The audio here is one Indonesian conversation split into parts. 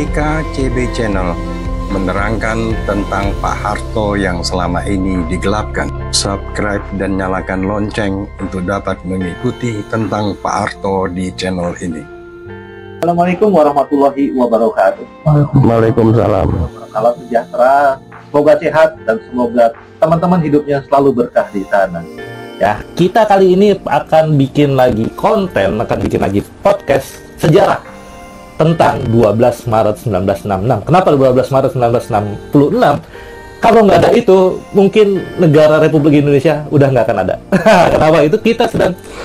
GKCB Channel menerangkan tentang Pak Harto yang selama ini digelapkan. Subscribe dan nyalakan lonceng untuk dapat mengikuti tentang Pak Harto di channel ini. Assalamualaikum warahmatullahi wabarakatuh. Waalaikumsalam. Salam sejahtera, semoga sehat dan semoga teman-teman hidupnya selalu berkah di sana. Ya, kita kali ini akan bikin lagi podcast sejarah tentang 12 Maret 1966. Kenapa 12 Maret 1966? Kalau nggak ada itu, mungkin negara Republik Indonesia udah nggak akan ada. Kenapa itu? Kita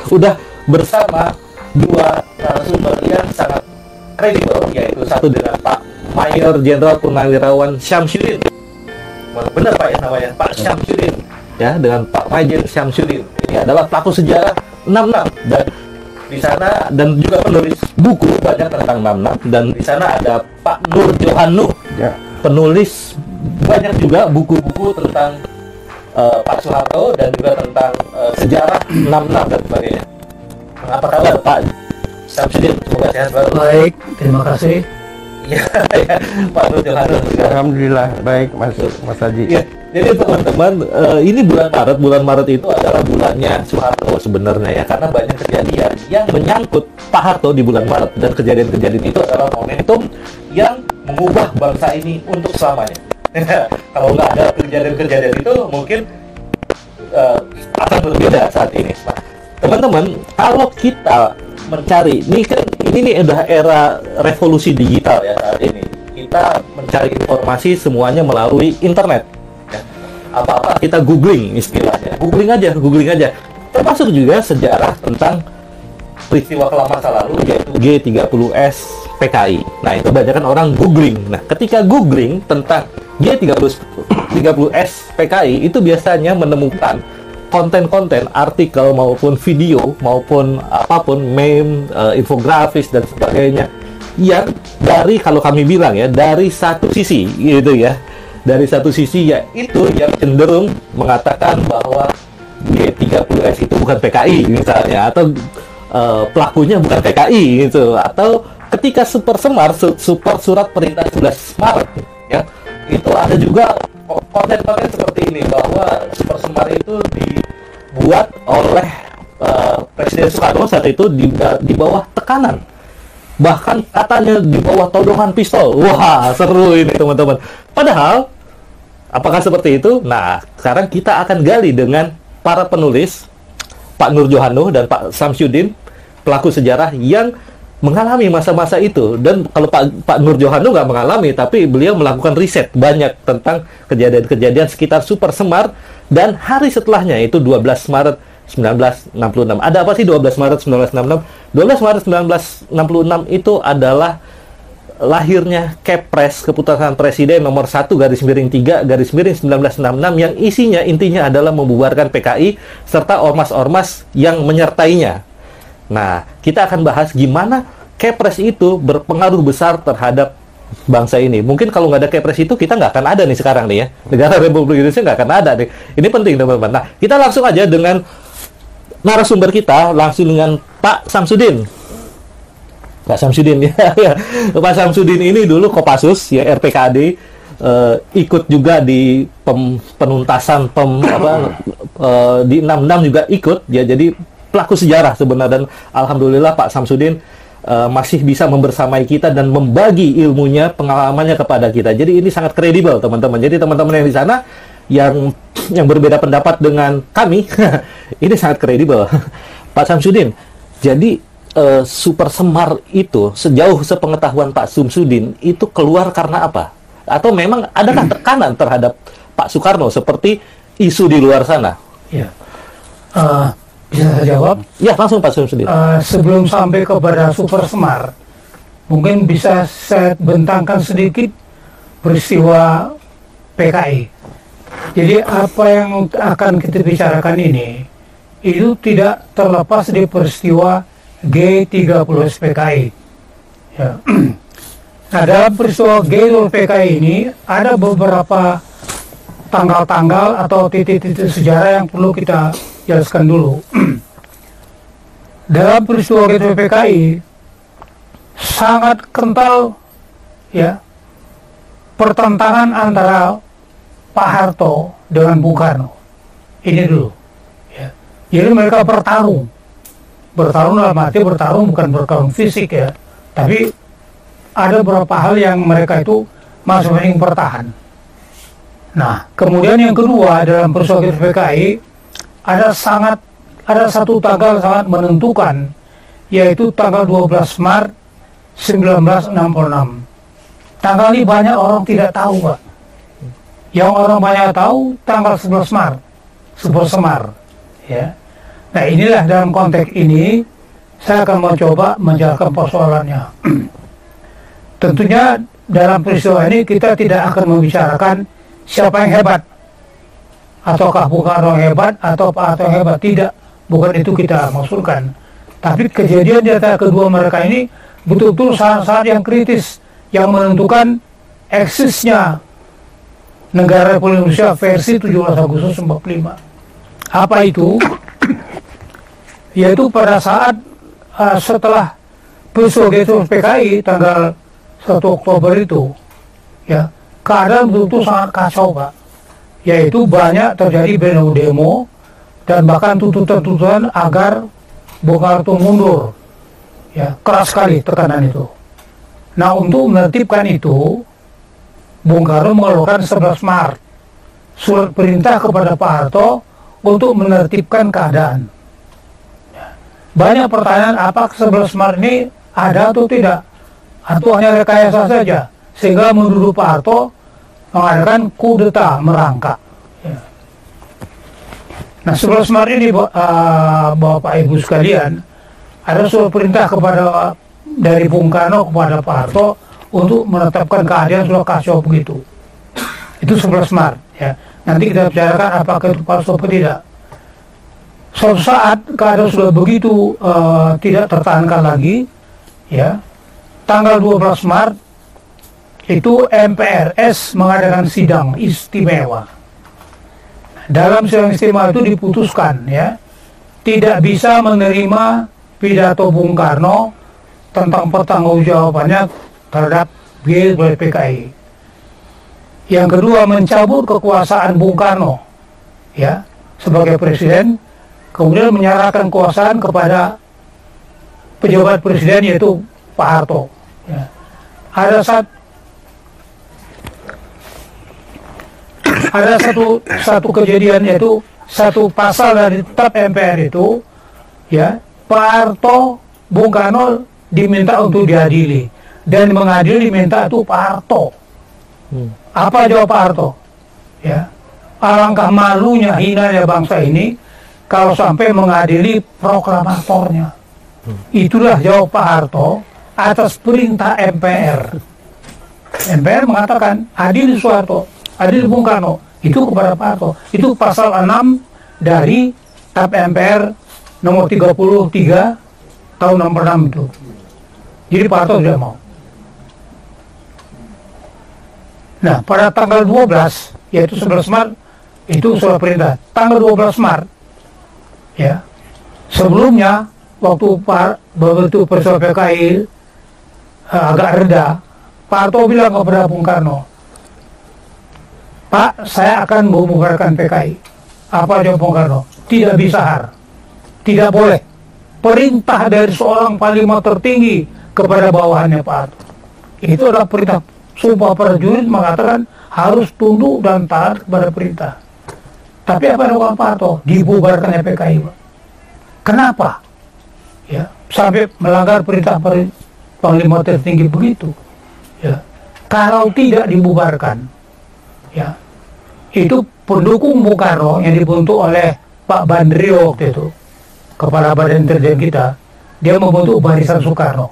udah bersama dua narasumber yang sangat kredibel, yaitu satu dengan Pak Mayor Jenderal Purnawirawan Syamsuddin. Benar Pak ya namanya, Pak Syamsuddin. Ya, dengan Pak Majen Syamsuddin. Ini adalah pelaku sejarah 66 dan di sana, dan juga penulis buku banyak tentang 66, dan di sana ada Pak Nur Johannuh, ya, penulis banyak juga buku-buku tentang Pak Soeharto dan juga tentang sejarah 66 dan sebagainya. Apa kabar Pak Syamsuddin? Semoga sehat selalu. Baik, terima kasih. Ya, Pak Nur Johannuh. Alhamdulillah baik Mas Haji. Ya, jadi teman-teman, ini bulan Maret itu adalah bulannya Soeharto sebenarnya ya, karena banyak kejadian yang menyangkut Pak Harto di bulan Maret, dan kejadian-kejadian itu adalah momentum yang mengubah bangsa ini untuk selamanya. Kalau nggak ada kejadian-kejadian itu, mungkin akan berbeda saat ini. Nah, teman-teman, kalau kita mencari, ini udah era revolusi digital ya saat ini. Kita mencari informasi semuanya melalui internet. Apa-apa kita googling istilahnya, googling aja, termasuk juga sejarah tentang peristiwa kelam masa lalu, yaitu G30S PKI. Nah, itu banyak kan orang googling. Nah, ketika googling tentang G30S PKI, itu biasanya menemukan konten-konten, artikel maupun video maupun apapun, meme, infografis dan sebagainya, yang dari, kalau kami bilang ya, dari satu sisi gitu ya. Dari satu sisi yaitu yang cenderung mengatakan bahwa G30S itu bukan PKI misalnya, atau pelakunya bukan PKI gitu, atau ketika Super surat perintah 11 Maret ya, itu ada juga konten-konten seperti ini, bahwa Super Semar itu dibuat oleh Presiden Soekarno saat itu di bawah tekanan, bahkan katanya di bawah todongan pistol. Wah, seru ini teman-teman. Padahal apakah seperti itu? Nah, sekarang kita akan gali dengan para penulis, Pak Nur Johannuh dan Pak Syamsuddin, pelaku sejarah yang mengalami masa-masa itu. Dan kalau Pak Nur Johannuh nggak mengalami, tapi beliau melakukan riset banyak tentang kejadian-kejadian sekitar Super Semar dan hari setelahnya, itu 12 Maret 1966. Ada apa sih 12 Maret 1966? 12 Maret 1966 itu adalah lahirnya Kepres, Keputusan Presiden nomor 1/3/1966, yang intinya adalah membubarkan PKI serta ormas-ormas yang menyertainya. Nah, kita akan bahas gimana Kepres itu berpengaruh besar terhadap bangsa ini. Mungkin kalau nggak ada Kepres itu, kita nggak akan ada nih sekarang nih ya. Negara Republik Indonesia nggak akan ada nih. Ini penting teman-teman. Nah, kita langsung aja dengan narasumber kita, langsung dengan Pak Syamsuddin. Pak Syamsuddin ya. Pak Syamsuddin ini dulu Kopassus ya, RPKAD, ikut juga di penuntasan di 66 juga ikut ya, jadi pelaku sejarah sebenarnya. Dan alhamdulillah Pak Syamsuddin masih bisa membersamai kita dan membagi ilmunya, pengalamannya kepada kita. Jadi ini sangat kredibel teman-teman. Jadi teman-teman yang di sana yang berbeda pendapat dengan kami ini sangat kredibel. Pak Syamsuddin, jadi Super Semar itu, sejauh sepengetahuan Pak Syamsuddin, itu keluar karena apa? Atau memang adakah tekanan terhadap Pak Soekarno seperti isu di luar sana? Ya, bisa saya jawab? Ya, langsung Pak Syamsuddin. Sebelum sampai kepada Super Semar, mungkin bisa saya bentangkan sedikit peristiwa PKI. Jadi apa yang akan kita bicarakan ini, itu tidak terlepas dari peristiwa G30S PKI. Ya. Nah, dalam peristiwa G30S PKI ini ada beberapa tanggal-tanggal atau titik-titik sejarah yang perlu kita jelaskan dulu. Dalam peristiwa G30S PKI sangat kental ya, pertentangan antara Pak Harto dengan Bung Karno. Ini dulu. Ya. Jadi mereka bertarung dalam arti bertarung bukan bertarung fisik ya, tapi ada beberapa hal yang mereka itu masing-masing bertahan. Nah, kemudian yang kedua dalam persoalan PKI ada satu tanggal sangat menentukan, yaitu tanggal 12 Maret 1966. Tanggal ini banyak orang tidak tahu, Pak. Yang orang banyak tahu tanggal 11 Maret, 11 Semar, ya. Nah, inilah dalam konteks ini saya akan mencoba menjelaskan persoalannya. Tentunya dalam peristiwa ini kita tidak akan membicarakan siapa yang hebat, ataukah Bung Karno hebat atau Pak Harto hebat, tidak, bukan itu kita maksudkan. Tapi kejadian di antara kedua mereka ini betul-betul saat-saat yang kritis yang menentukan eksisnya Negara Republik Indonesia versi 17 Agustus 45. Apa itu? Yaitu pada saat setelah peristiwa PKI tanggal 1 Oktober itu, ya, keadaan betul-betul sangat kacau, Pak. Yaitu banyak terjadi demo dan bahkan tuntutan-tuntutan agar Bung Karno mundur. Ya, keras sekali tekanan itu. Nah, untuk menertibkan itu, Bung Karno mengeluarkan 11 Maret surat perintah kepada Pak Harto untuk menertibkan keadaan. Banyak pertanyaan, apakah 11 Maret ini ada atau tidak, atau hanya rekayasa saja, sehingga menuduh Pak Harto mengadakan kudeta merangkak. Ya. Nah, 11 Maret ini, Bapak Ibu sekalian, ada surat perintah dari Bung Karno kepada Pak Harto untuk menetapkan keadaan sudah kacau begitu. Itu 11 Maret. Ya. Nanti kita bicarakan apakah itu palsu atau tidak. Suatu saat keadaan sudah begitu tidak tertahankan lagi, ya. Tanggal 12 Maret itu MPRS mengadakan sidang istimewa. Dalam sidang istimewa itu diputuskan, ya, tidak bisa menerima pidato Bung Karno tentang pertanggungjawabannya terhadap biaya PKI. Yang kedua, mencabut kekuasaan Bung Karno, ya, sebagai presiden, kemudian menyerahkan kekuasaan kepada pejabat presiden yaitu Pak Harto. Ya. Ada satu kejadian, yaitu satu pasal dari TAP MPR itu, ya, Pak Harto, Bung Karno diminta untuk diadili, dan mengadili diminta itu Pak Harto. Apa jawab Pak Harto? Ya, alangkah malunya, hinanya bangsa ini kalau sampai mengadili proklamatornya. Itulah jawab Pak Harto atas perintah MPR. MPR mengatakan adil Soeharto, adil Bung Karno, itu kepada Pak Harto. Itu pasal 6 dari TAP MPR nomor 33 tahun 66 itu. Jadi Pak Harto tidak mau. Nah, pada tanggal 12, yaitu 11 Maret, itu surat perintah. Tanggal 12 Maret, ya, sebelumnya, waktu begitu peristiwa PKI agak reda, Pak Harto bilang kepada Bung Karno, Pak, saya akan membubarkan PKI. Apa jawab Bung Karno? Tidak bisa, Har. Tidak boleh. Perintah dari seorang panglima tertinggi kepada bawahannya Pak Harto. Itu adalah perintah. Sumpah prajurit mengatakan harus tunduk dan taat kepada perintah. Tapi apa yang dilakukan Pak Harto? Dibubarkannya PKI, Pak. Kenapa? Ya, sampai melanggar perintah panglima tertinggi begitu. Ya, kalau tidak dibubarkan, ya, itu pendukung Bung Karno yang dibentuk oleh Pak Bandrio waktu itu, kepala Badan Intelijen kita, dia membentuk Barisan Soekarno.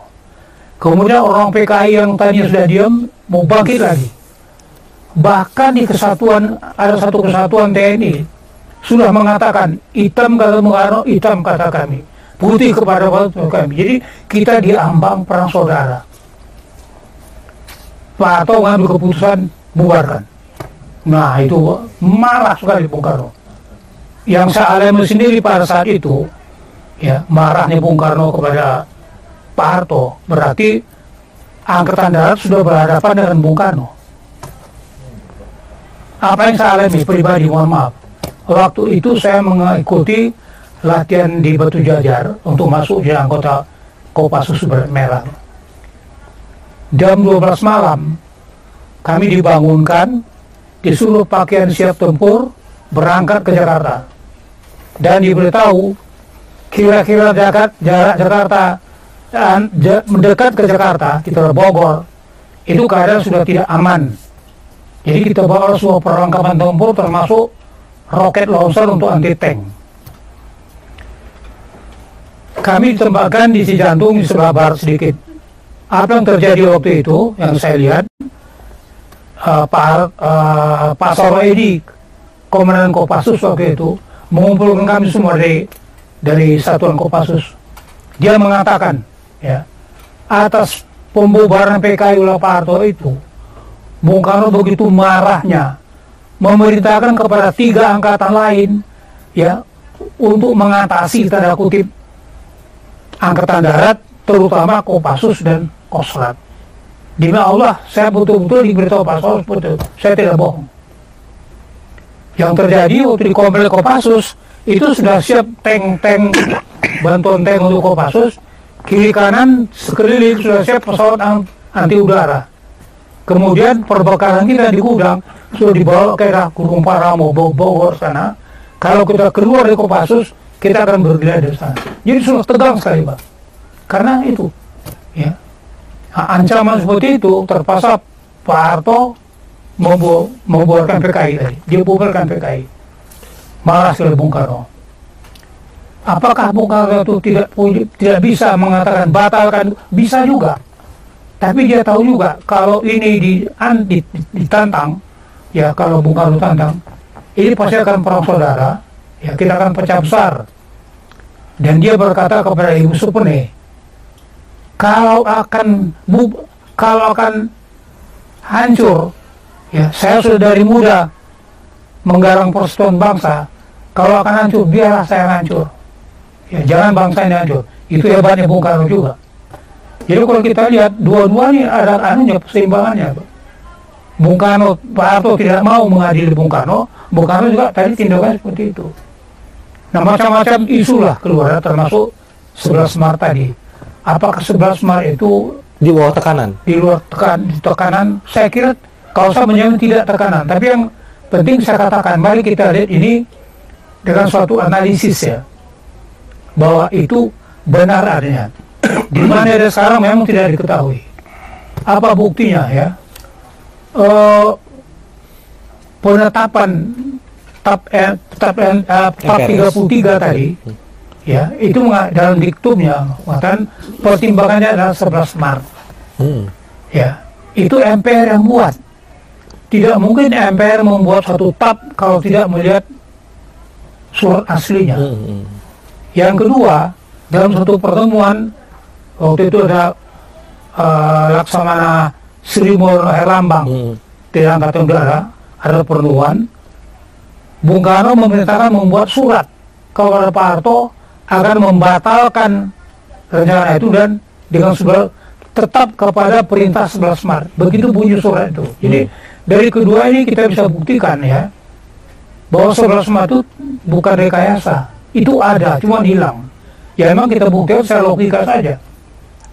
Kemudian orang PKI yang tadinya sudah diam mau bangkit lagi. Bahkan di kesatuan, ada satu kesatuan TNI sudah mengatakan hitam kata Bung Karno, hitam kata kami, putih kepada kami. Jadi kita diambang perang saudara. Pak Harto mengambil keputusan bubarkan. Nah, itu marah sekali Bung Karno. Yang saya alami sendiri pada saat itu, ya, marahnya Bung Karno kepada Pak Harto berarti Angkatan Darat sudah berhadapan dengan Bung Karno. Apa yang saya alami pribadi, mohon maaf. Waktu itu saya mengikuti latihan di Batu Jajar untuk masuk di anggota Kopassus Merah. Jam 12 malam, kami dibangunkan, disuruh pakaian siap tempur, berangkat ke Jakarta. Dan diberitahu, kira-kira jarak Jakarta, mendekat ke Jakarta, kita Bogor, itu keadaan sudah tidak aman. Jadi kita bawa semua perlengkapan tempur, termasuk roket launcher untuk anti-tank. Kami ditembakkan di si jantung di sebelah barat sedikit. Apa yang terjadi waktu itu, yang saya lihat, Pak Soroedi, Komandan Kopassus waktu itu, mengumpulkan kami semua dari Satuan Kopassus. Dia mengatakan, ya, atas pembubaran PKI oleh Pak Harto itu, Bung Karno begitu marahnya, memerintahkan kepada 3 angkatan lain, ya, untuk mengatasi tanda kutip Angkatan Darat, terutama Kopassus dan Kostrat. Demi Allah, saya betul-betul diberitahu Pak Soroedi seperti itu. Saya tidak bohong. Yang terjadi waktu di komplek Kopassus, itu sudah siap tank-tank, bantuan tank untuk Kopassus, kiri kanan sekeliling sudah siap pesawat anti udara. Kemudian perbekalan kita di gudang sudah dibawa ke daerah Gunung Paramo, Bogor sana. Kalau kita keluar dari Kopassus, kita akan bergerak dari sana. Jadi sudah tegang sekali, Pak. Karena itu, ya, ancaman seperti itu terpaksa Pak Harto membubarkan PKI tadi. Dia bubarkan PKI. Marah sekali Bung Karno. Apakah Bung Karno itu tidak bisa mengatakan batalkan? Bisa juga. Tapi dia tahu juga kalau ini ditantang, ya, kalau Bung Karno tantang, ini pasti akan perang saudara, ya, kita akan pecah besar. Dan dia berkata kepada Ibu Supene, kalau akan hancur, ya, saya sudah dari muda menggarang persatuan bangsa. Kalau akan hancur, biarlah saya hancur. Ya, jangan bangsa ini hancur. Itu hebatnya Bung Karno juga. Jadi kalau kita lihat dua-duanya ada keseimbangannya. Bung Karno, Pak Harto tidak mau mengadili Bung Karno juga tadi tindakan seperti itu. Nah, macam-macam isu lah keluar, termasuk 11 Maret tadi. Apakah 11 Maret itu di bawah tekanan? Di luar tekanan, saya kira kalau saya menjamin tidak tekanan. Tapi yang penting saya katakan, mari kita lihat ini dengan suatu analisis, ya, bahwa itu benar adanya. Di mana ada sekarang memang tidak diketahui. Apa buktinya, ya? Penetapan TAP 33 tadi, ya, itu dalam diktumnya mengatakan pertimbangannya adalah 11 Maret. Ya, itu MPR yang buat. Tidak mungkin MPR membuat satu TAP kalau tidak melihat surat aslinya. Yang kedua, dalam satu pertemuan waktu itu ada Laksamana Sri Mulyo Herlambang di Angkatan Udara, ada pertemuan. Bung Karno memerintahkan membuat surat kepada Pak Harto agar membatalkan rencana itu dan dengan tetap kepada perintah 11 Maret. Begitu bunyi surat itu. Jadi dari kedua ini kita bisa buktikan, ya, bahwa 11 Maret itu bukan rekayasa. Itu ada, cuma hilang. Ya, memang kita buktikan secara logika saja.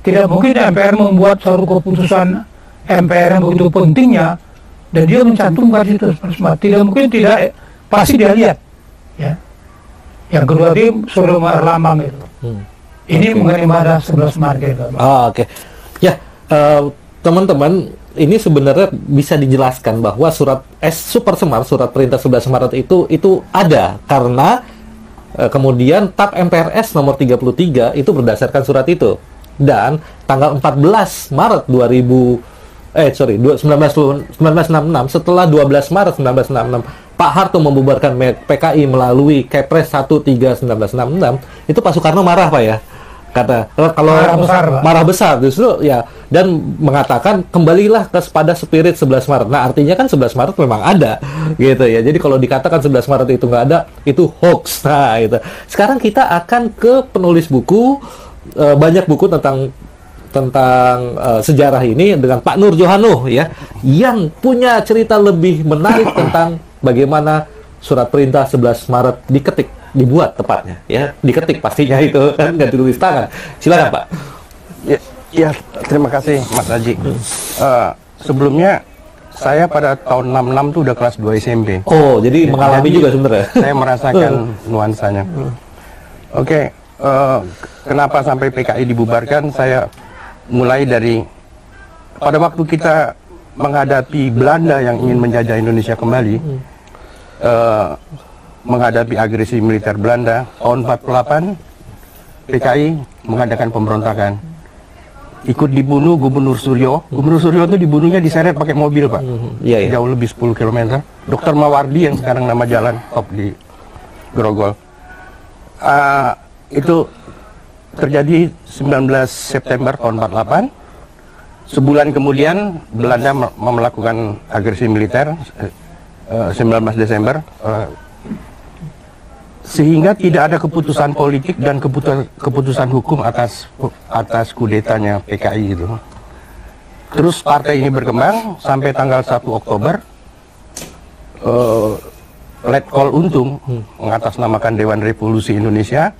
Tidak mungkin MPR membuat suatu keputusan MPR yang begitu pentingnya dan dia mencantumkan itu 11 Maret. Tidak mungkin tidak. Pasti dia lihat, ya. Yang kedua tim sudah Erlambang itu. Ini mengenai pada 11 Maret. Gitu. Oke. Ya, teman-teman, ini sebenarnya bisa dijelaskan bahwa surat Super Semar, surat perintah 11 Maret itu ada karena kemudian TAP MPRS nomor 33 itu berdasarkan surat itu. Dan tanggal 14 Maret 1966, setelah 12 Maret 1966 Pak Harto membubarkan PKI melalui Kepres 13/1966, itu Pak Soekarno marah, Pak, ya. Kata kalau marah besar justru, ya, dan mengatakan kembalilah pada spirit 11 Maret. Nah, artinya kan 11 Maret memang ada gitu, ya. Jadi kalau dikatakan 11 Maret itu nggak ada, itu hoax. Nah, itu. Sekarang kita akan ke penulis buku, banyak buku tentang tentang sejarah ini dengan Pak Nur Johano ya, yang punya cerita lebih menarik tentang bagaimana surat perintah 11 Maret dibuat tepatnya ya, diketik pastinya itu kan, nggak ditulis tangan. Silakan Pak. Ya, terima kasih Mas Haji. Sebelumnya saya pada tahun 66 tuh udah kelas 2 SMP. Oh, jadi mengalami juga sebenarnya. Saya merasakan nuansanya. Oke, kenapa sampai PKI dibubarkan? Saya mulai dari pada waktu kita menghadapi Belanda yang ingin menjajah Indonesia kembali, menghadapi agresi militer Belanda tahun 48, PKI mengadakan pemberontakan. Ikut dibunuh Gubernur Suryo. Gubernur Suryo itu dibunuhnya diseret pakai mobil, Pak. Jauh lebih 10 km. Dr. Mawardi yang sekarang nama jalan top di Grogol. Itu terjadi 19 September tahun 48. Sebulan kemudian Belanda melakukan agresi militer 19 Desember. Sehingga tidak ada keputusan politik dan keputusan hukum atas kudetanya PKI itu. Terus partai ini berkembang sampai tanggal 1 Oktober. Letkol Untung mengatasnamakan Dewan Revolusi Indonesia,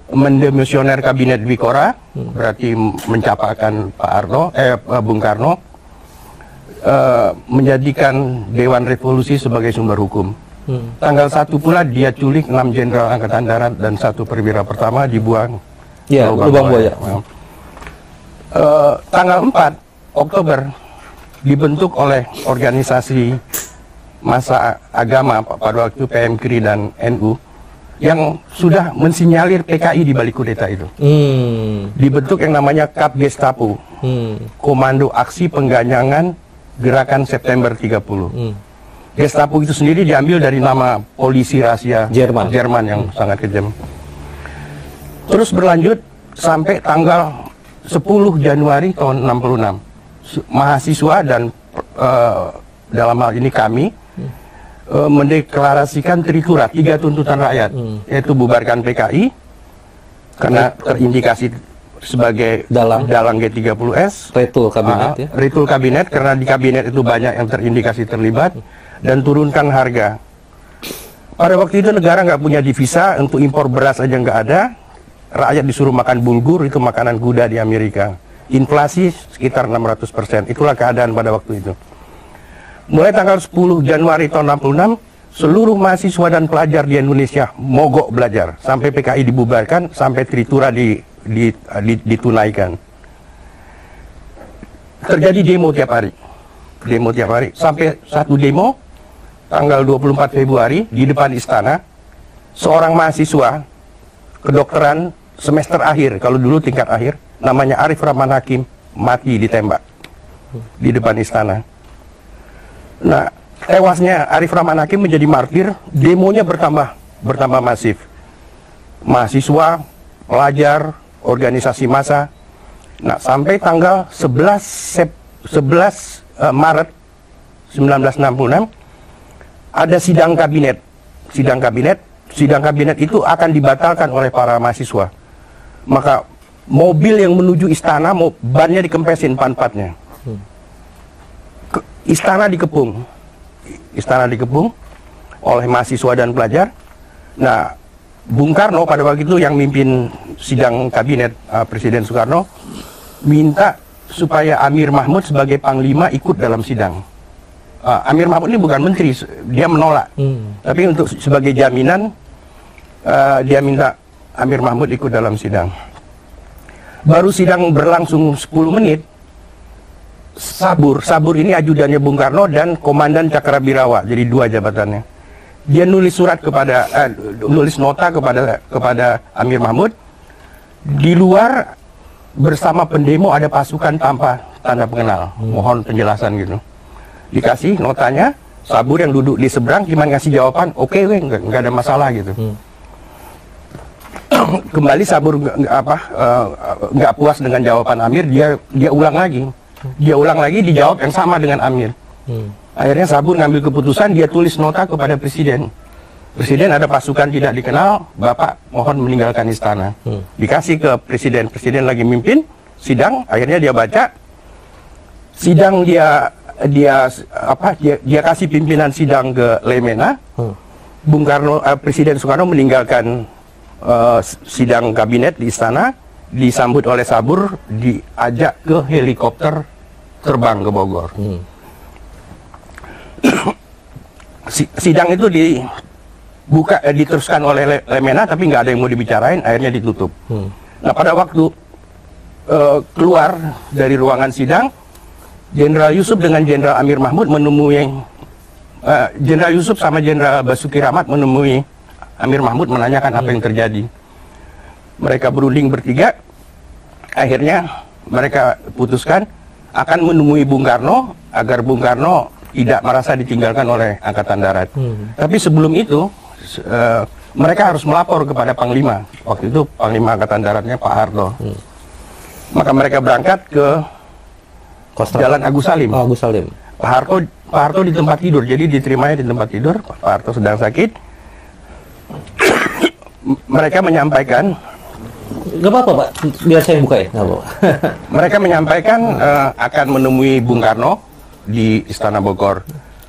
mendemisioner kabinet Dwi Kora, berarti mencapakan Bung Karno, menjadikan Dewan Revolusi sebagai sumber hukum. Tanggal 1 pula dia culik 6 jenderal angkatan darat dan 1 perwira pertama dibuang lubang buaya. Tanggal 4 Oktober dibentuk oleh organisasi massa agama pada waktu PMKRI dan NU yang sudah mensinyalir PKI di balik kudeta itu. Dibentuk yang namanya Kap Gestapo, Komando Aksi Pengganyangan Gerakan September 30. Gestapo itu sendiri diambil dari nama polisi rahasia Jerman yang sangat kejam. Terus berlanjut sampai tanggal 10 Januari tahun 66. Mahasiswa dan dalam hal ini kami mendeklarasikan Tritura, 3 tuntutan rakyat, yaitu bubarkan PKI karena terindikasi sebagai dalang G30S, Retul kabinet ya. Retul kabinet karena di kabinet itu banyak yang terindikasi terlibat, dan turunkan harga. Pada waktu itu negara nggak punya divisa, untuk impor beras aja nggak ada, rakyat disuruh makan bulgur, itu makanan kuda di Amerika. Inflasi sekitar 600%, itulah keadaan pada waktu itu. Mulai tanggal 10 Januari tahun 66, seluruh mahasiswa dan pelajar di Indonesia mogok belajar sampai PKI dibubarkan, sampai Tritura ditunaikan. Terjadi demo tiap hari, sampai satu demo tanggal 24 Februari di depan istana, seorang mahasiswa kedokteran semester akhir, kalau dulu tingkat akhir, namanya Arif Rahman Hakim, mati ditembak di depan istana. Nah, tewasnya Arif Rahman Hakim menjadi martir, demonya bertambah masif. Mahasiswa, pelajar, organisasi massa. Nah, sampai tanggal 11 Maret 1966 ada sidang kabinet. Sidang kabinet itu akan dibatalkan oleh para mahasiswa. Maka mobil yang menuju istana, bannya dikempesin pan-patnya. Istana dikepung oleh mahasiswa dan pelajar. Nah, Bung Karno pada waktu itu yang mimpin sidang kabinet, Presiden Soekarno minta supaya Amir Mahmud sebagai panglima ikut dalam sidang. Amir Mahmud ini bukan menteri, dia menolak. Tapi untuk sebagai jaminan, dia minta Amir Mahmud ikut dalam sidang. Baru sidang berlangsung 10 menit, Sabur ini ajudannya Bung Karno dan Komandan Cakrabirawa, jadi 2 jabatannya. Dia nulis nulis nota kepada Amir Mahmud. Di luar bersama pendemo ada pasukan tanpa tanda pengenal, mohon penjelasan gitu. Dikasih notanya, Sabur yang duduk di seberang cuma ngasih jawaban, oke, nggak ada masalah gitu. Kembali Sabur nggak puas dengan jawaban Amir, dia ulang lagi. Dijawab yang sama dengan Amir. Akhirnya Sabur ngambil keputusan, dia tulis nota kepada Presiden. Presiden ada pasukan tidak dikenal, Bapak mohon meninggalkan istana. Dikasih ke presiden, presiden lagi mimpin sidang, akhirnya dia baca sidang, dia kasih pimpinan sidang ke Lemena. Bung Karno, Presiden Soekarno meninggalkan sidang kabinet di istana, disambut oleh sabur, diajak ke helikopter terbang ke Bogor. Sidang itu diteruskan oleh Lemena, tapi nggak ada yang mau dibicarain, akhirnya ditutup. Nah, pada waktu keluar dari ruangan sidang, Jenderal Yusuf dengan Jenderal Amir Mahmud menemui Jenderal Yusuf sama Jenderal Basuki Rahmat menemui Amir Mahmud menanyakan apa yang terjadi. Mereka berunding bertiga, akhirnya mereka putuskan akan menemui Bung Karno agar Bung Karno tidak merasa ditinggalkan oleh Angkatan Darat. Tapi sebelum itu mereka harus melapor kepada Panglima. Waktu itu Panglima Angkatan Daratnya Pak Harto. Maka mereka berangkat ke Jalan Agus Salim. Agus Salim. Pak Harto di tempat tidur, jadi diterimanya di tempat tidur. Pak Harto sedang sakit. Mereka menyampaikan, nggak apa-apa Pak, biar saya buka ya, nggak apa-apa. Mereka menyampaikan akan menemui Bung Karno di Istana Bogor.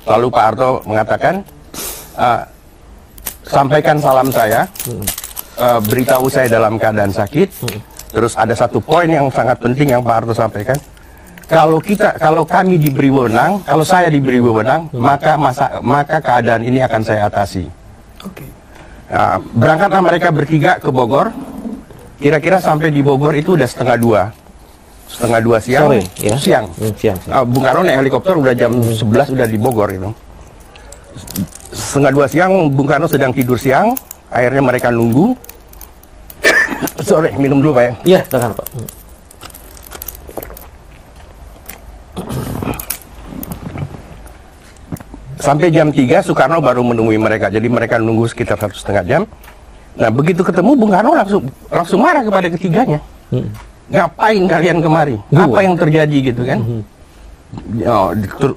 Lalu Pak Harto mengatakan, sampaikan salam saya, beritahu saya dalam keadaan sakit. Terus ada satu poin yang sangat penting yang Pak Harto sampaikan. Kalau kami diberi wewenang, kalau saya diberi wewenang, maka keadaan ini akan saya atasi. Berangkatlah mereka bertiga ke Bogor. Kira-kira sampai di Bogor itu udah setengah dua siang. Sore, ya? Siang. Bung Karno naik helikopter udah jam 11 udah di Bogor itu. Setengah 2 siang, Bung Karno sedang tidur siang. Akhirnya mereka nunggu. Sorry, minum dulu Pak ya. Iya, silakan Pak. Sampai jam 3 Soekarno baru menemui mereka. Jadi mereka nunggu sekitar 1,5 jam. Nah, begitu ketemu Bung Karno langsung marah kepada ketiganya. Ngapain kalian kemari? Apa yang terjadi gitu kan?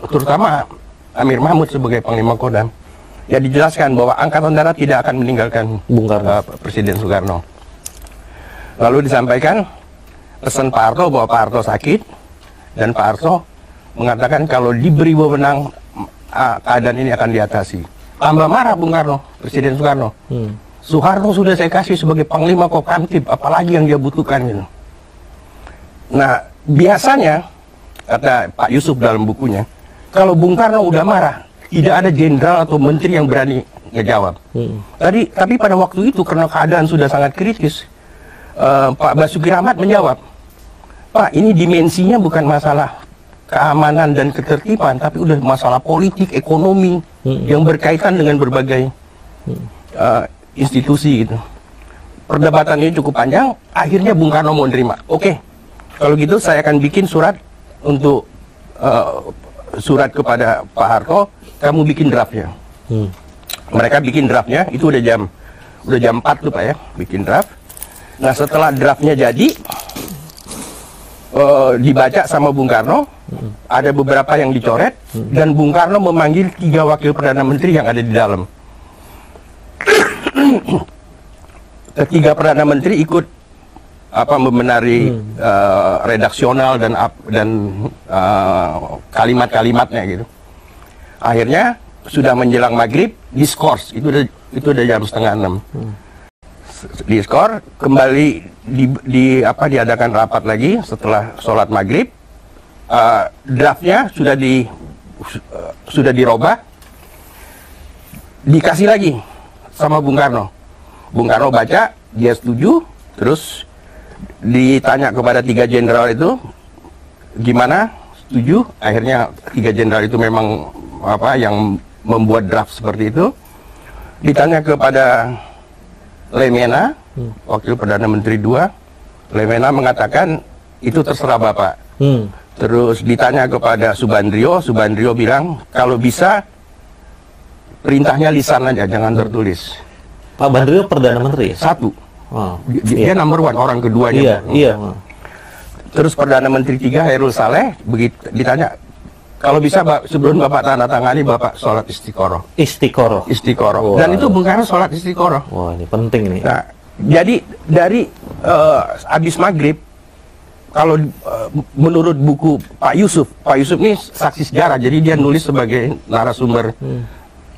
Terutama Amir Mahmud sebagai Panglima Kodam. Ya dijelaskan bahwa Angkatan Darat tidak akan meninggalkan Bung Karno. Presiden Soekarno. Lalu disampaikan pesan Pak Harto bahwa Pak Harto sakit, dan Pak Harto mengatakan kalau diberi wewenang keadaan ini akan diatasi. Tambah marah Bung Karno, Presiden Soekarno. Soeharto sudah saya kasih sebagai Panglima Kopkamtib, apalagi yang dia butuhkan gitu. Nah, biasanya kata Pak Yusuf dalam bukunya, kalau Bung Karno udah marah, tidak ada jenderal atau menteri yang berani ngejawab. Tapi pada waktu itu karena keadaan sudah sangat kritis, Pak Basuki Rahmat menjawab, Pak, ini dimensinya bukan masalah keamanan dan ketertiban, tapi udah masalah politik, ekonomi yang berkaitan dengan berbagai institusi gitu. Perdebatannya cukup panjang, akhirnya Bung Karno mau nerima. Oke, kalau gitu saya akan bikin surat untuk surat kepada Pak Harto, kamu bikin draftnya. Mereka bikin draftnya, itu udah jam 4 tuh Pak ya, bikin draft. Nah setelah draftnya jadi, dibaca sama Bung Karno, ada beberapa yang dicoret, dan Bung Karno memanggil 3 wakil Perdana Menteri yang ada di dalam. Ketiga Perdana Menteri ikut membenari redaksional dan kalimat-kalimatnya gitu. Akhirnya sudah menjelang maghrib, diskors, itu udah jam 5:30. Diskors, kembali diadakan rapat lagi setelah sholat maghrib. Draftnya sudah dirubah, dikasih lagi sama Bung Karno. Bung Karno baca, dia setuju, terus ditanya kepada 3 jenderal itu, gimana? Setuju? Akhirnya 3 jenderal itu memang yang membuat draft seperti itu. Ditanya kepada Lemena, wakil Perdana Menteri 2, Lemena mengatakan itu terserah Bapak. Terus ditanya kepada Subandrio, Subandrio bilang kalau bisa perintahnya lisan aja, jangan tertulis. Pak Bandrio Perdana Menteri? Satu. Dia number 1, orang keduanya. Iya. Terus Perdana Menteri 3 Hairul Saleh begitu ditanya, kalau bisa sebelum Bapak tanda tangani, Bapak sholat istiqoroh. Istiqoroh. Dan itu Bung Karno sholat istiqoroh. Wah, ini penting nih. Nah, jadi dari habis maghrib, kalau menurut buku Pak Yusuf ini saksi sejarah, jadi dia nulis sebagai narasumber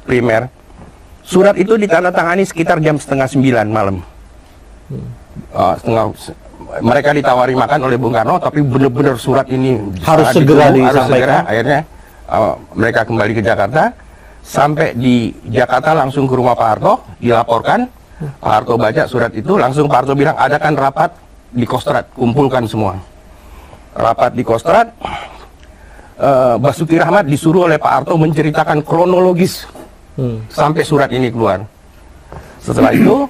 primer. Surat itu ditandatangani sekitar jam 8:30 malam. Mereka ditawari makan oleh Bung Karno, tapi benar-benar surat ini harus segera disampaikan. Akhirnya mereka kembali ke Jakarta. Sampai di Jakarta langsung ke rumah Pak Harto, dilaporkan. Pak Harto baca surat itu, langsung Pak Harto bilang, adakan rapat di Kostrad, kumpulkan semua. Rapat di Kostrad, Basuki Rahmat disuruh oleh Pak Harto menceritakan kronologis sampai surat ini keluar. Setelah itu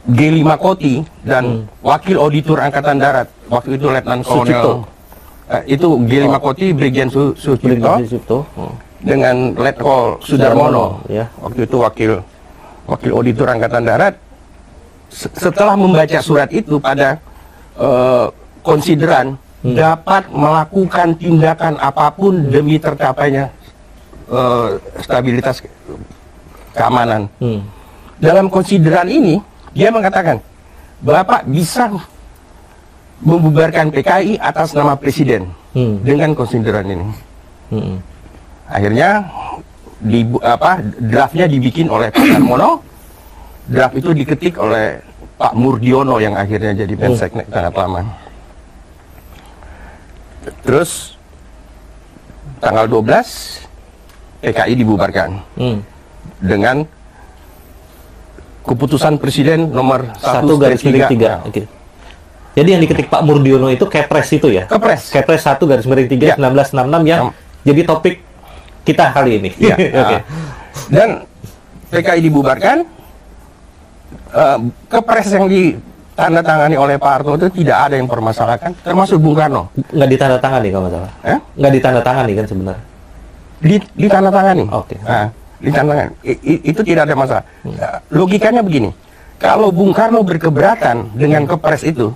Geli Makoti dan Wakil Auditor Angkatan Darat, waktu itu Letnan Kolonel itu Geli Makoti, Brigjen Sucipto dengan Letkol Sudarmono, waktu itu Wakil Auditor Angkatan Darat. Setelah membaca surat itu pada konsideran dapat melakukan tindakan apapun demi tercapainya stabilitas keamanan. Dalam konsideran ini, dia mengatakan, Bapak bisa membubarkan PKI atas nama Presiden dengan konsideran ini. Akhirnya, draftnya dibikin oleh Pak Darmono, draft itu diketik oleh Pak Murdiono yang akhirnya jadi Menseknek sangat lama. Terus, tanggal 12, PKI dibubarkan dengan keputusan Presiden nomor 1/3. Oke. Jadi yang diketik Pak Murdiono itu Kepres itu ya? Kepres 1/3 1966 yang jadi topik kita kali ini. Ya. Okay. Dan PKI dibubarkan, Kepres yang ditandatangani oleh Pak Harto itu tidak ada yang permasalahkan, termasuk Bung Karno. Nggak ditandatangani kalau nggak salah? Nggak ditandatangani kan sebenarnya? Ditandatangani. Oke. Ditandatangani. Itu tidak ada masalah. Logikanya begini, kalau Bung Karno berkeberatan dengan Kepres itu,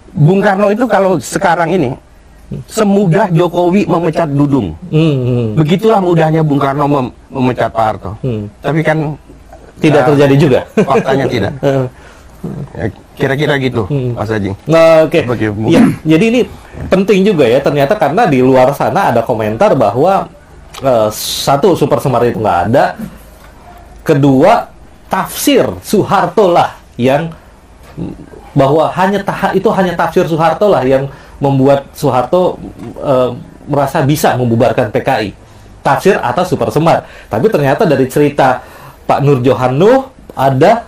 Bung Karno itu kalau sekarang ini semudah Jokowi memecat Dudung. Begitulah mudahnya Bung Karno memecat Pak Harto. Tapi kan tidak terjadi juga. Faktanya tidak. Ya, kira-kira gitu, Mas Haji. Oke. Ya, jadi ini penting juga ya, ternyata karena di luar sana ada komentar bahwa satu, Super Semar itu nggak ada. Kedua, tafsir Soeharto lah yang bahwa hanya tafsir Soeharto lah yang membuat Soeharto merasa bisa membubarkan PKI. Tafsir atas Super Semar. Tapi ternyata dari cerita Pak Nur Johannuh ada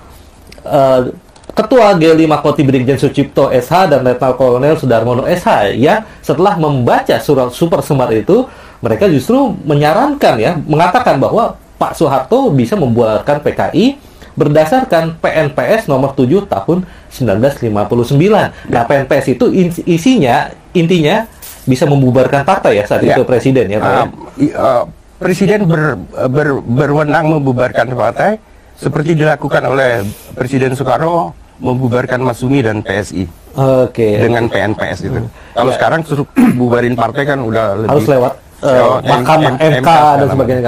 Ketua Geli Makoti Brigjen Sucipto SH dan Letnan Kolonel Sudarmono SH ya, setelah membaca surat Super Semar itu, mereka justru menyarankan ya, mengatakan bahwa Pak Soeharto bisa membubarkan PKI berdasarkan PNPS nomor 7 tahun 1959. Nah, PNPS itu intinya bisa membubarkan partai ya saat itu Presiden ya, Pak. Presiden berwenang membubarkan partai seperti dilakukan oleh Presiden Soekarno membubarkan Masyumi dan PSI. Dengan PNPS itu. Kalau sekarang suruh bubarin partai kan udah lebih harus lewat Mahkamah MK dan sebagainya.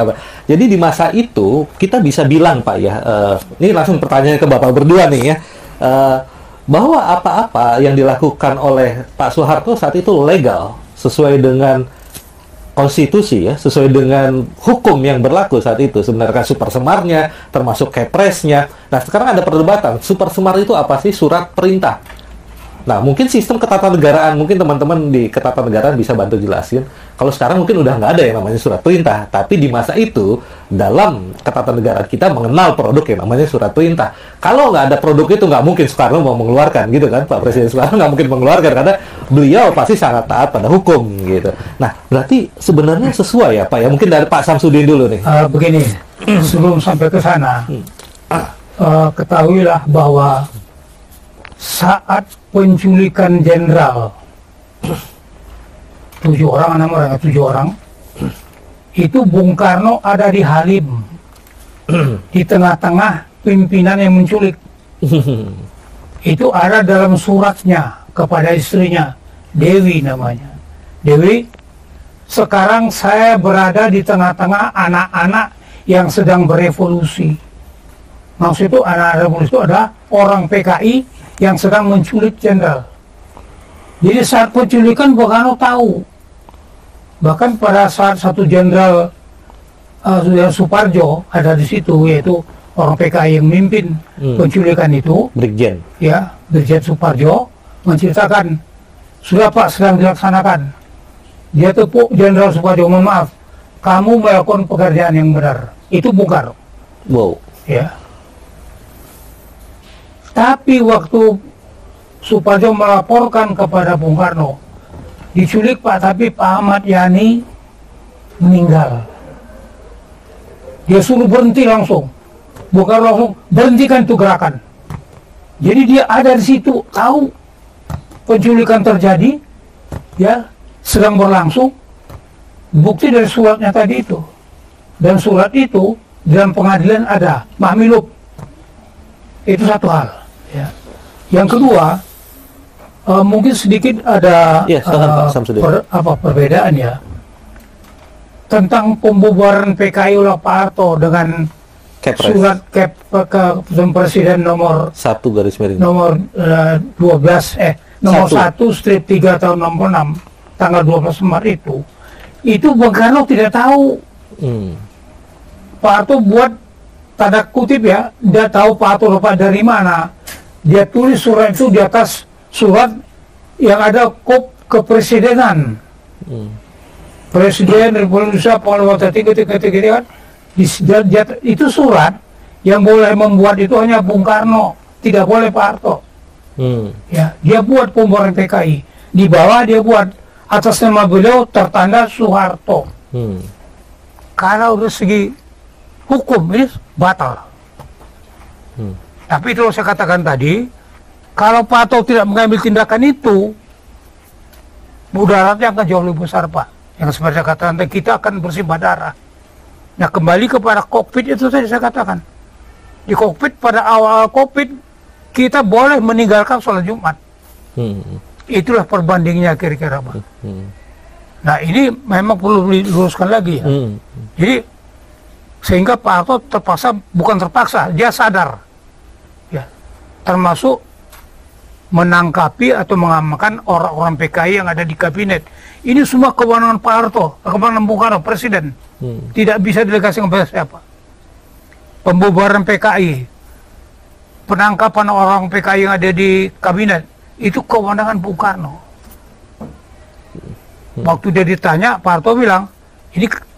Jadi di masa itu kita bisa bilang Pak ya, ini langsung pertanyaan ke Bapak berdua nih ya, bahwa apa-apa yang dilakukan oleh Pak Soeharto saat itu legal, sesuai dengan konstitusi ya, sesuai dengan hukum yang berlaku saat itu. Sebenarnya Super Semarnya, termasuk Kepresnya. Nah, sekarang ada perdebatan, Super Semar itu apa sih? Surat perintah. Nah, mungkin sistem ketatanegaraan, mungkin teman-teman di ketatanegaraan bisa bantu jelasin. Kalau sekarang mungkin udah nggak ada yang namanya surat perintah. Tapi di masa itu, dalam ketatanegaraan kita mengenal produk yang namanya surat perintah. Kalau nggak ada produk itu, nggak mungkin Soekarno mau mengeluarkan, gitu kan. Pak Presiden Soekarno nggak mungkin mengeluarkan, karena beliau pasti sangat taat pada hukum, gitu. Nah, berarti sebenarnya sesuai ya, Pak ya? Mungkin dari Pak Samsudin dulu nih. Begini, sebelum sampai ke sana, ketahuilah bahwa saat penculikan jenderal 7 orang, 6 orang, 7 orang, itu Bung Karno ada di Halim, di tengah-tengah pimpinan yang menculik. Itu ada dalam suratnya kepada istrinya, Dewi namanya. Dewi, sekarang saya berada di tengah-tengah anak-anak yang sedang berevolusi. Maksud itu anak revolusi itu adalah orang PKI yang sedang menculik jenderal. Jadi saat penculikan Bung Karno tahu. Bahkan pada saat satu jenderal Suparjo ada di situ, yaitu orang PKI yang memimpin penculikan itu, Brigjen. Ya, Brigjen Suparjo menceritakan, sudah Pak sedang dilaksanakan. Dia tepuk Jenderal Suparjo, mohon maaf, kamu melakukan pekerjaan yang benar. Itu Bung Karno. Wow. Ya. Tapi waktu Suparjo melaporkan kepada Bung Karno, diculik Pak, tapi Pak Ahmad Yani meninggal. Dia suruh berhenti langsung. Bung Karno langsung berhentikan itu gerakan. Jadi dia ada di situ, tahu penculikan terjadi, ya, sedang berlangsung. Bukti dari suratnya tadi itu. Dan surat itu dalam pengadilan ada mahmilub. Itu satu hal. Ya. Yang kedua, mungkin sedikit ada perbedaan ya tentang pembubaran PKI oleh Pak Harto dengan Kepres. surat keputusan Presiden nomor 1 garis miring nomor 1/3 tahun 66 tanggal 12 Maret itu Bung Karno tidak tahu. Pak Harto buat tanda kutip ya, dia tahu Pak Harto dapat dari mana. Dia tulis surat itu di atas surat yang ada kop kepresidenan. Presiden Republik Indonesia Panglima tertinggi kan. Itu surat yang boleh membuat itu hanya Bung Karno, tidak boleh Pak Harto. Ya, dia buat pembubaran PKI. Di bawah dia buat atas nama beliau tertanda Soeharto. Kalau dari segi hukum ini batal. Tapi itu saya katakan tadi, kalau Pak Harto tidak mengambil tindakan itu, mudaratnya akan jauh lebih besar Pak. Yang seperti saya katakan, kita akan bersimbah darah. Nah, kembali kepada kokpit itu tadi saya katakan. Di kokpit, pada awal kokpit, kita boleh meninggalkan sholat Jumat. Itulah perbandingnya kira-kira Pak. Nah, ini memang perlu diluruskan lagi ya. Jadi, sehingga Pak Harto terpaksa, bukan terpaksa, dia sadar. Ya, termasuk menangkapi atau mengamankan orang-orang PKI yang ada di kabinet. Ini semua kewenangan Pak Harto, kewenangan Bung Karno, Presiden. Tidak bisa delegasi kepada siapa. Pembubaran PKI, penangkapan orang PKI yang ada di kabinet, itu kewenangan Bung Karno. Waktu dia ditanya, Pak Harto bilang,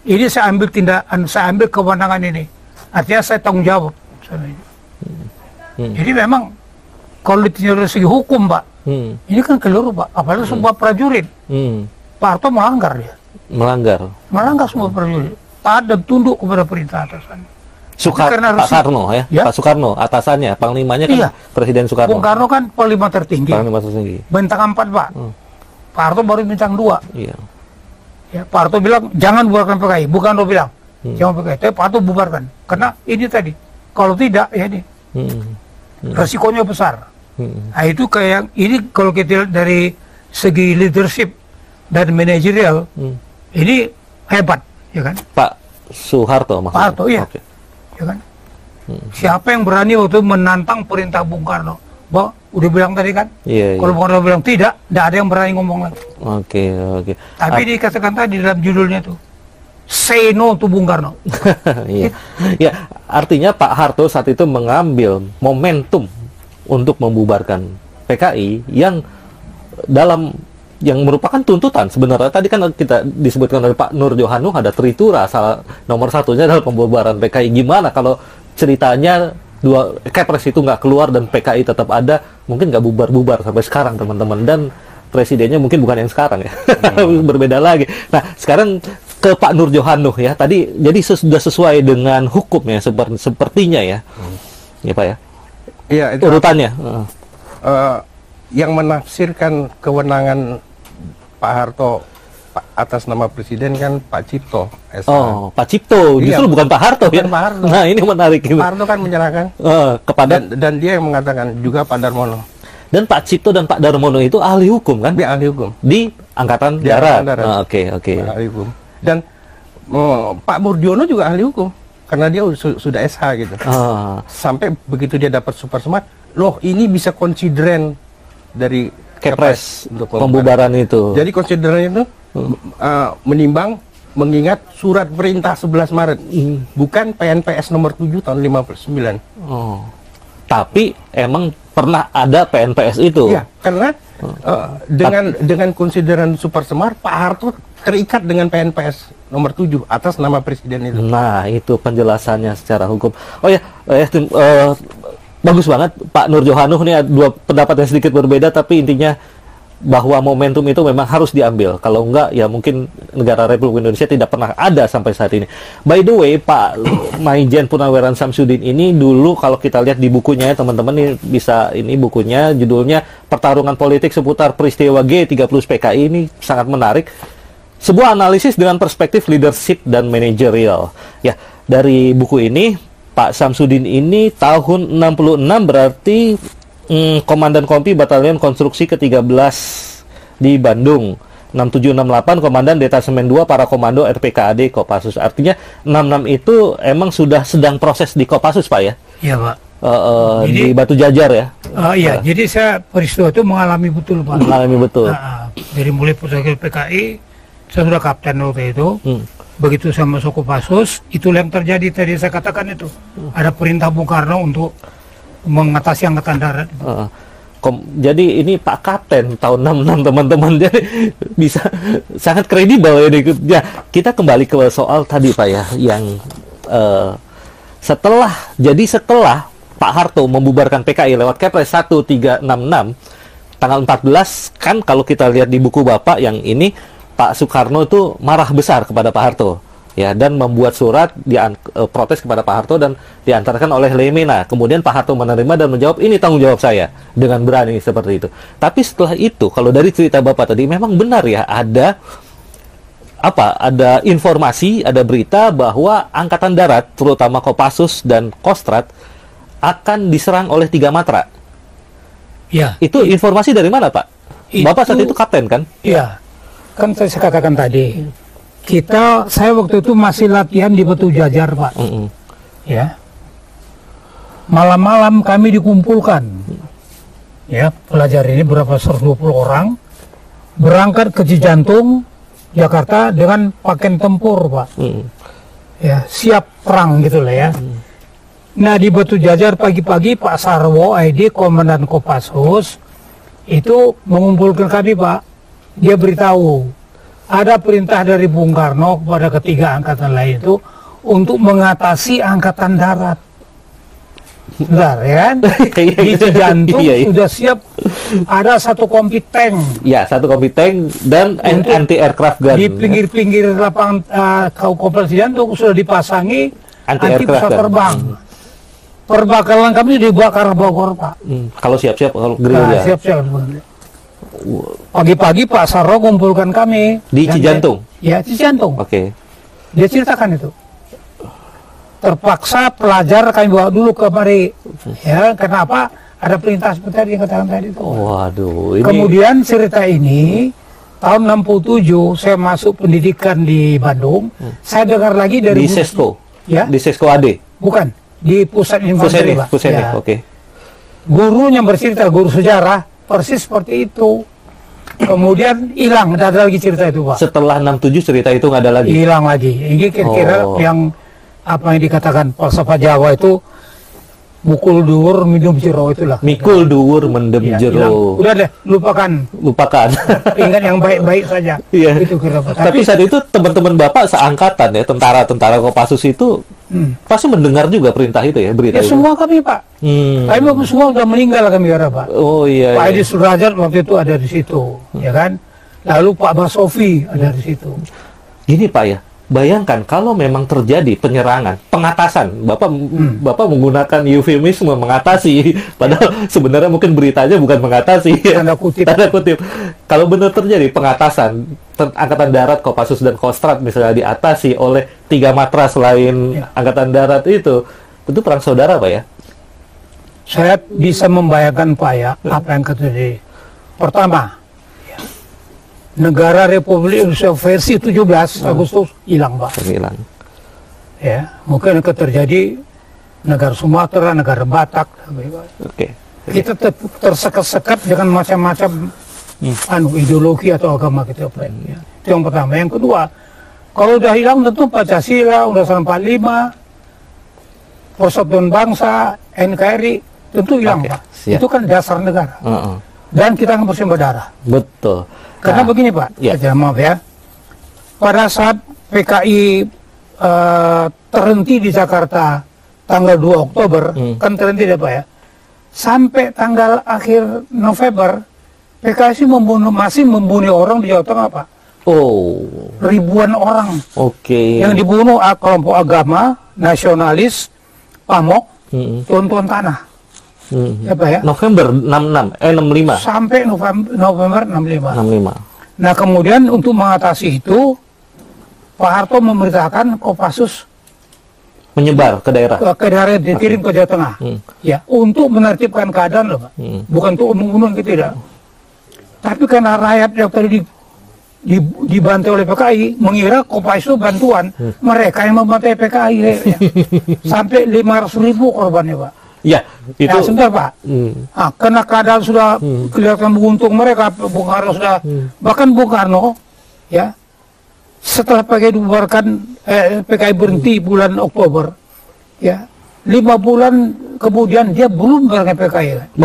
ini saya ambil tindakan, saya ambil kewenangan ini. Artinya saya tanggung jawab. Jadi memang kalau ditinjau dari segi hukum Pak, ini kan keliru Pak, apalagi sebuah prajurit. Pak Harto melanggar dia. Melanggar semua prajurit. Taat dan tunduk kepada perintah atasan. Pak Karno ya? Pak Soekarno atasannya, panglimanya kan Presiden Soekarno. Bung Karno kan panglima tertinggi. Bintang 4 Pak. Pak Harto baru bintang 2. Iya. Ya, Pak Harto bilang jangan bubarkan PKI. Bung Karno bilang jangan PKI. Tapi Pak Harto bubarkan. Karena ini tadi. Kalau tidak ya ini. Resikonya besar. Nah, itu kayak ini kalau kita lihat dari segi leadership dan manajerial, ini hebat, ya kan? Pak Soeharto maksudnya? Pak Harto, iya. Okay. Ya kan? Siapa yang berani waktu menantang perintah Bung Karno? Bahwa udah bilang tadi kan? Kalau Bung Karno bilang tidak ada yang berani ngomong lagi. Oke. Tapi dikatakan tadi dalam judulnya tuh, say no to Bung Karno. Ya, artinya Pak Harto saat itu mengambil momentum untuk membubarkan PKI yang merupakan tuntutan sebenarnya. Tadi kan kita disebutkan oleh Pak Nur Johanu ada tritura, salah nomor satunya adalah pembubaran PKI. Gimana kalau ceritanya Kepres itu nggak keluar dan PKI tetap ada, mungkin nggak bubar-bubar sampai sekarang teman-teman, dan presidennya mungkin bukan yang sekarang ya. Berbeda lagi. Nah, sekarang ke Pak Nur Johanu ya. Tadi jadi sudah sesuai dengan hukum ya, sepertinya ya. Ya Pak ya. Iya, itu urutannya. Yang menafsirkan kewenangan Pak Harto atas nama presiden kan Pak Cipto. Oh, Pak Cipto. Justru bukan Pak Harto ya. Pak Harto. Nah, ini menarik. Pak Harto kan menyerahkan kepada dan dia yang mengatakan juga Pak Darmono. Dan Pak Cipto dan Pak Darmono itu ahli hukum kan? Dia ahli hukum. Di Angkatan Di Darat. Angkatan Darat. Oke. Ahli hukum. Dan Pak Murdiono juga ahli hukum karena dia sudah SH gitu. Sampai begitu dia dapat super smart, loh ini bisa konsideren dari Kepres untuk pembubaran itu. Jadi konsideran itu menimbang mengingat surat perintah 11 Maret, bukan PNPS nomor 7 tahun 59. Tapi emang pernah ada PNPS itu. Iya, karena dengan konsideran super smart, Pak Harto terikat dengan PNPS nomor 7 atas nama presiden itu. Nah, itu penjelasannya secara hukum. Oh ya, bagus banget Pak Nur Johanuh, nih dua pendapat yang sedikit berbeda, tapi intinya bahwa momentum itu memang harus diambil. Kalau enggak, ya mungkin negara Republik Indonesia tidak pernah ada sampai saat ini. By the way, Pak Maijen Purnaweran Samsudin ini dulu kalau kita lihat di bukunya ya teman-teman, ini bisa, ini bukunya judulnya Pertarungan Politik Seputar Peristiwa G30 PKI, ini sangat menarik. Sebuah analisis dengan perspektif leadership dan manajerial. Ya, dari buku ini Pak Samsudin ini tahun 66 berarti Komandan Kompi Batalion Konstruksi ke-13 di Bandung. 6768 Komandan Detasemen 2 Para Komando RPKAD Kopassus. Artinya 66 itu emang sudah sedang proses di Kopassus, Pak ya? Iya, Pak. Di Batu Jajar ya? Iya, jadi saya peristiwa itu mengalami betul, Pak. Mengalami betul. Dari mulai Pusat PKI, saya sudah kapten waktu itu. Begitu saya masuk Kopassus, itulah yang terjadi tadi saya katakan itu. Ada perintah Bung Karno untuk mengatasi Angkatan Darat. Jadi ini Pak Kapten tahun 66 teman-teman, jadi bisa sangat kredibel ini. Ya, kita kembali ke soal tadi Pak ya, yang setelah Pak Harto membubarkan PKI lewat Kepres 1366 tanggal 14, kan kalau kita lihat di buku Bapak yang ini, Pak Soekarno itu marah besar kepada Pak Harto. Ya, dan membuat surat protes kepada Pak Harto dan diantarkan oleh Lemena. Kemudian Pak Harto menerima dan menjawab, ini tanggung jawab saya, dengan berani seperti itu. Tapi setelah itu, kalau dari cerita Bapak tadi, memang benar ya, ada informasi, ada berita bahwa Angkatan Darat, terutama Kopassus dan Kostrat, akan diserang oleh 3 matra. Ya. Itu informasi dari mana, Pak? Bapak saat itu kapten kan? Iya. Kan saya katakan tadi, saya waktu itu masih latihan di Batu Jajar, Pak. Ya. Malam-malam kami dikumpulkan. Ya, pelajar ini berapa 120 orang berangkat ke Cijantung, Jakarta dengan pakaian tempur, Pak. Ya, siap perang gitu lah ya. Nah, di Batu Jajar pagi-pagi Pak Sarwo ID Komandan Kopassus itu mengumpulkan kami, Pak. Dia beritahu ada perintah dari Bung Karno kepada ketiga angkatan lain itu untuk mengatasi Angkatan Darat. Benar, ya kan? Di Cijantung sudah siap, ada 1 kompi tank. Ya, 1 kompi tank dan anti-aircraft gun. Di pinggir-pinggir lapangan Kabupaten Cijantung sudah dipasangi anti-pesawat terbang. Perbakalan kami dibakar Bogor, Pak. Kalau siap-siap, kalau gerilya. Siap-siap. Pagi-pagi Pak Sarro kumpulkan kami di Cijantung. Ya, Cijantung. Oke. Dia ceritakan itu. Terpaksa pelajar kami bawa dulu ke mari. Ya, kenapa? Ada perintah seperti yang katakan tadi itu. Waduh, ini... Kemudian cerita ini tahun 67 saya masuk pendidikan di Bandung. Saya dengar lagi dari di Sesko. Ya. Di Sesko AD. Bukan, di pusat infanteri, Pak. Pusenik, ya. Oke. Gurunya bercerita, guru sejarah persis seperti itu. Kemudian hilang, tidak ada lagi cerita itu, Pak. Setelah 67 cerita itu nggak ada lagi? Hilang lagi. Ini kira-kira yang apa yang dikatakan falsafah Jawa itu, mukul dhuwur minum jero itulah. Mikul dhuwur mendem ya, jero. Udah deh, lupakan. Ingat yang baik-baik saja. Iya. Itu kira-kira. Tapi saat itu teman-teman Bapak seangkatan ya, tentara-tentara Kopassus itu pasti mendengar juga perintah itu ya, berita itu. Semua kami, Pak. Kami semua sudah meninggal kami kira, Pak. Oh iya. Pak Edi Sudrajat waktu itu ada di situ, ya kan? Lalu Pak Basofi ada di situ. Gini Pak ya, bayangkan kalau memang terjadi penyerangan, pengatasan, Bapak menggunakan eufemisme mengatasi, padahal sebenarnya mungkin beritanya bukan mengatasi. Tanda kutip. Tanda kutip. Kalau benar terjadi pengatasan, Angkatan Darat, Kopassus dan Kostrat misalnya diatasi oleh 3 matra selain Angkatan Darat itu perang saudara, Pak ya? Saya bisa membayangkan, Pak ya, apa yang terjadi. Pertama, negara Republik Indonesia versi 17 Agustus hilang, Pak. Hilang. Ya, mungkin akan terjadi negara Sumatera, negara Batak. Oke. Kita tersekat-sekat dengan macam-macam ideologi atau agama kita. Ya. Itu yang pertama. Yang kedua, kalau udah hilang tentu Pancasila, Undang-Undang 45, Persatuan Bangsa, NKRI tentu hilang, Pak. Siap. Itu kan dasar negara. Dan kita akan bersimbah darah. Betul. Karena begini, Pak, maaf ya. Pada saat PKI terhenti di Jakarta tanggal 2 Oktober, kan terhenti ya, Pak ya. Sampai tanggal akhir November, PKI masih membunuh orang di Jawa Tengah, Pak. Oh. Ribuan orang. Oke. Yang dibunuh kelompok agama, nasionalis, pamok, tuan-tuan tanah. Ya, Pak ya. November 65. Sampai November 65. 65. Nah, kemudian untuk mengatasi itu, Pak Harto memerintahkan Kopassus menyebar ke daerah. Ke daerah dikirim ke Jawa Tengah. Ya, untuk menertibkan keadaan loh, Pak. Bukan untuk membunuh tidak. Tapi karena rakyat yang tadi dibantai oleh PKI mengira Kopassus bantuan, mereka yang membantai PKI ya. Sampai 500.000 korbannya, Pak. Ya, itu. Ya, sebentar, Pak. Nah, karena keadaan sudah kelihatan menguntung mereka, Bung Karno sudah, bahkan Bung Karno, ya, setelah PKI berhenti bulan Oktober, ya, 5 bulan kemudian dia belum membubarkan PKI.